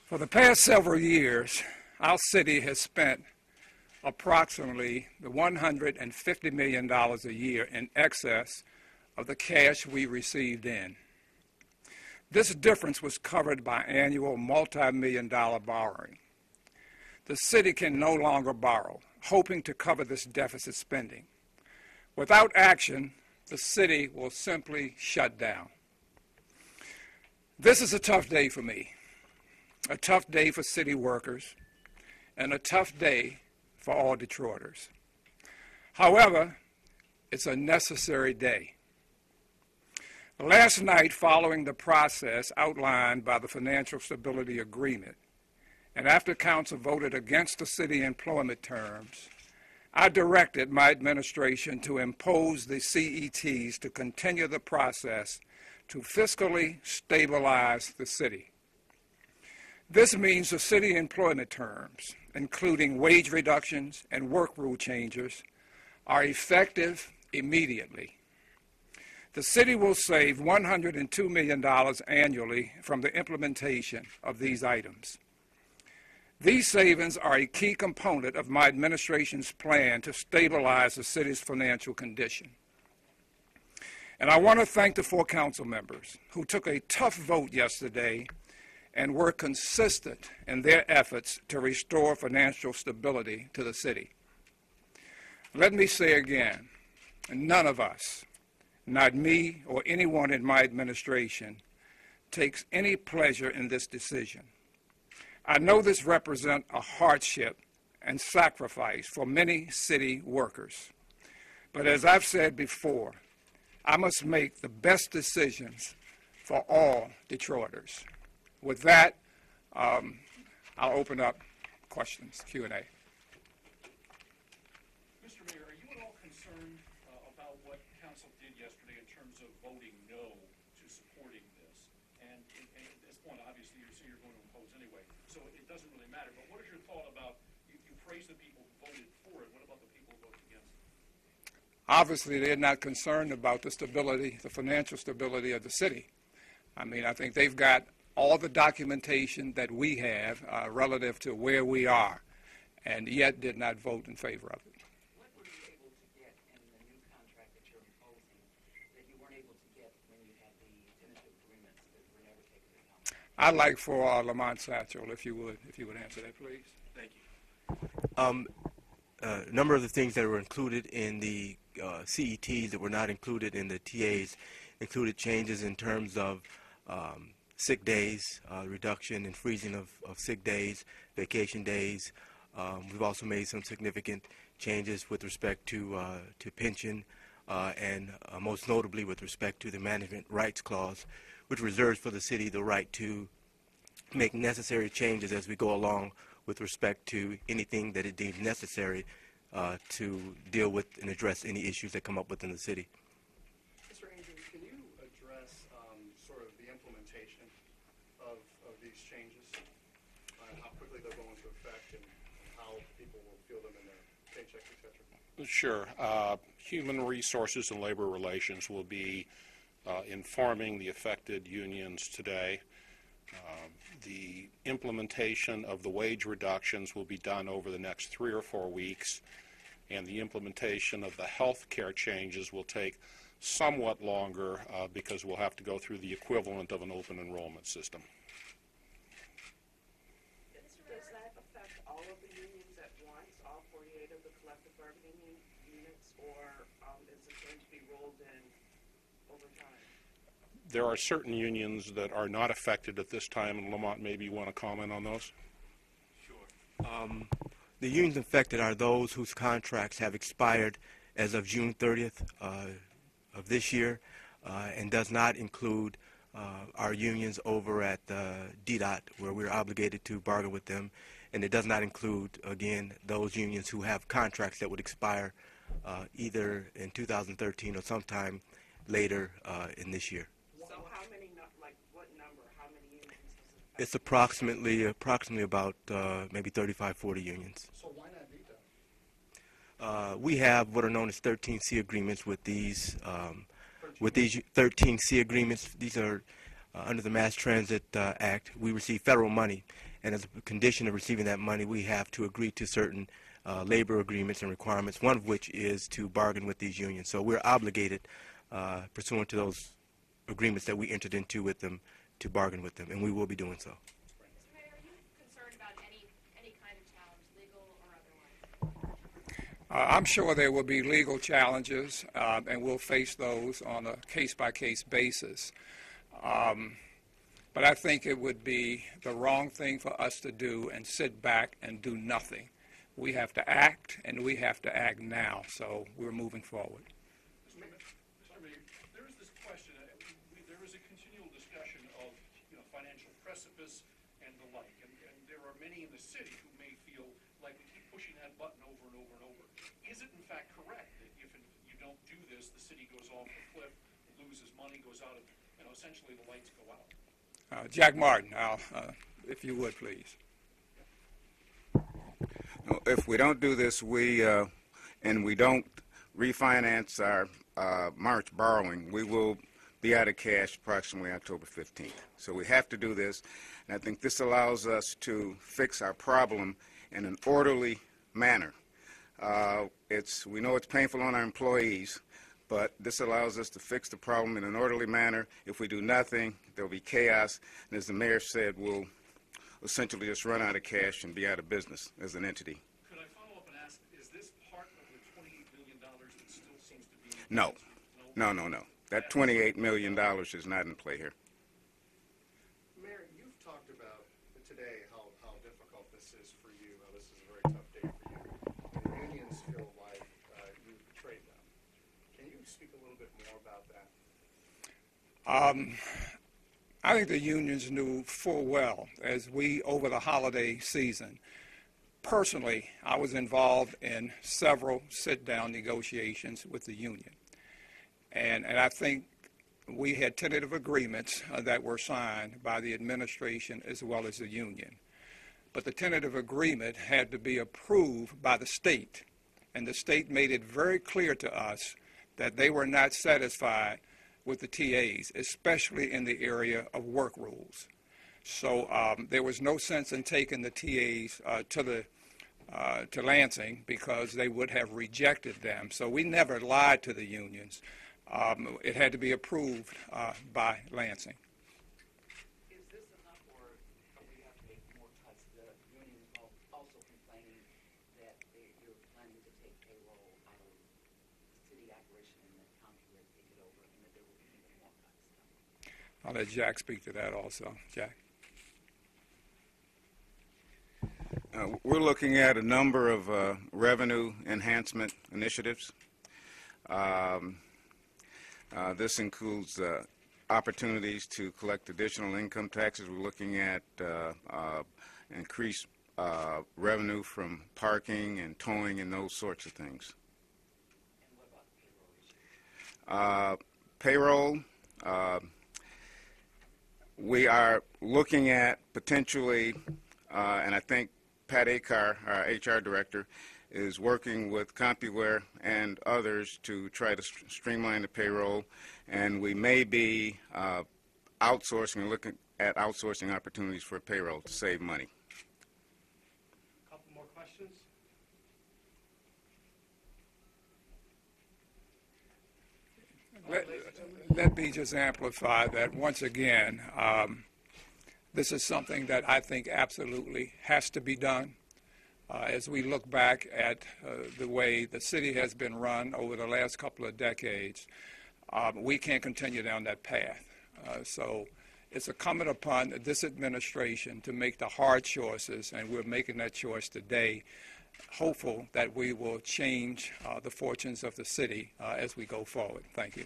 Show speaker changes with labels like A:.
A: For the past several years, our city has spent approximately $150 million a year in excess of the cash we received in. This difference was covered by annual multi-million-dollar borrowing. The city can no longer borrow, hoping to cover this deficit spending. Without action, the city will simply shut down. This is a tough day for me, a tough day for city workers, and a tough day for all Detroiters. However, it's a necessary day. Last night, following the process outlined by the Financial Stability Agreement, and after Council voted against the city employment terms, I directed my administration to impose the CETs to continue the process to fiscally stabilize the city. This means the city employment terms, including wage reductions and work rule changes, are effective immediately. The city will save $102 million annually from the implementation of these items. These savings are a key component of my administration's plan to stabilize the city's financial condition. And I want to thank the 4 council members who took a tough vote yesterday and were consistent in their efforts to restore financial stability to the city. Let me say again, none of us, not me or anyone in my administration, takes any pleasure in this decision. I know this represents a hardship and sacrifice for many city workers. But as I've said before, I must make the best decisions for all Detroiters. With that, I'll open up questions, Q&A.
B: Mr. Mayor, are you at all concerned about what Council did yesterday in terms of voting no to supporting this? And at this point, obviously, you're going to oppose anyway, so it doesn't really matter. But what is your thought about, you praise the people who voted for it, what about the people who voted against it?
A: Obviously, they're not concerned about the stability, the financial stability of the city. I mean, I think they've got all the documentation that we have relative to where we are, and yet did not vote in favor of it.
C: What were you able to get in the new contract that you're imposing that you weren't able to get when you had the tentative agreements that were never taken into account?
A: I'd like for Lamont Satchel, if you would answer that, please.
D: Thank you. A number of the things that were included in the CETs that were not included in the TAs included changes in terms of sick days, reduction and freezing of sick days, vacation days. We've also made some significant changes with respect to pension and most notably with respect to the management rights clause, which reserves for the city the right to make necessary changes as we go along with respect to anything that it deems necessary to deal with and address any issues that come up within the city.
B: Mr. Andrews, can you address sort of the implementation of these changes, how quickly they'll go into effect and how people will feel them in their paychecks, et cetera?
E: Sure. Human Resources and Labor Relations will be informing the affected unions today. The implementation of the wage reductions will be done over the next 3 or 4 weeks, and the implementation of the health care changes will take somewhat longer because we'll have to go through the equivalent of an open enrollment system.
F: Does that affect all of the unions at once, all 48 of the collective bargaining units, or is it going to be rolled in over time?
E: There are certain unions that are not affected at this time, and Lamont, maybe you want to comment on those?
D: Sure. The unions affected are those whose contracts have expired as of June 30th of this year, and does not include our unions over at DDOT, where we're obligated to bargain with them, and it does not include, again, those unions who have contracts that would expire either in 2013 or sometime later in this year.
F: So how many, like what number, how many unions does it affect?
D: It's approximately about maybe 35, 40 unions.
B: So why not veto?
D: We have what are known as 13C agreements with these 13C agreements. These are under the Mass Transit Act. We receive federal money, and as a condition of receiving that money, we have to agree to certain labor agreements and requirements, one of which is to bargain with these unions. So we're obligated, pursuant to those agreements that we entered into with them, to bargain with them, and we will be doing so.
G: Mr. Mayor, are you concerned about any kind of challenge, legal or otherwise?
A: I'm sure there will be legal challenges, and we'll face those on a case-by-case basis. But I think it would be the wrong thing for us to do and sit back and do nothing. We have to act, and we have to act now, so we're moving forward.
B: Mr. Mayor, there is this question, there is a continual discussion of, financial precipice and the like, and there are many in the city who may feel like we keep pushing that button over and over and over. Is it in fact correct that if you don't do this, the city goes off the cliff, loses money, goes out of, essentially the lights go out?
A: Jack Martin, if you would, please.
H: If we don't do this, and we don't refinance our March borrowing, we will be out of cash approximately October 15th. So we have to do this, and I think this allows us to fix our problem in an orderly manner. We know it's painful on our employees, but this allows us to fix the problem in an orderly manner. If we do nothing, there will be chaos, and as the mayor said, we'll essentially just run out of cash and be out of business as an entity.
B: Could I follow up and ask, is this part of the $28 million that still seems to be?
H: No. No. That $28 million is not in play here.
I: Mayor, you've talked about today how difficult this is for you, how this is a very tough day for you. And the unions feel like you betrayed them. Can you speak a little bit more about that?
A: I think the unions knew full well as we, over the holiday season, personally, I was involved in several sit-down negotiations with the union. And I think we had tentative agreements that were signed by the administration as well as the union. But the tentative agreement had to be approved by the state. And the state made it very clear to us that they were not satisfied with the TAs, especially in the area of work rules. So there was no sense in taking the TAs to Lansing because they would have rejected them. So we never lied to the unions. It had to be approved by Lansing.
C: Is this enough, or we have to make more cuts? The union is also complaining that you're planning to take payroll out of city operation and that county will take it over, and that there will be even more cuts.
A: I'll let Jack speak to that also. Jack.
H: We're looking at a number of revenue enhancement initiatives. This includes opportunities to collect additional income taxes. We're looking at increased revenue from parking and towing and those sorts of things.
C: And what about the
H: Payroll, we are looking at potentially, and I think Pat Akar, our HR director, is working with CompuWare and others to try to streamline the payroll, and we may be outsourcing and looking at outsourcing opportunities for payroll to save money.
I: A couple more questions?
A: Let me just amplify that once again. This is something that I think absolutely has to be done. As we look back at the way the city has been run over the last couple of decades, we can't continue down that path. So it's incumbent upon this administration to make the hard choices, and we're making that choice today, hopeful that we will change the fortunes of the city as we go forward. Thank you.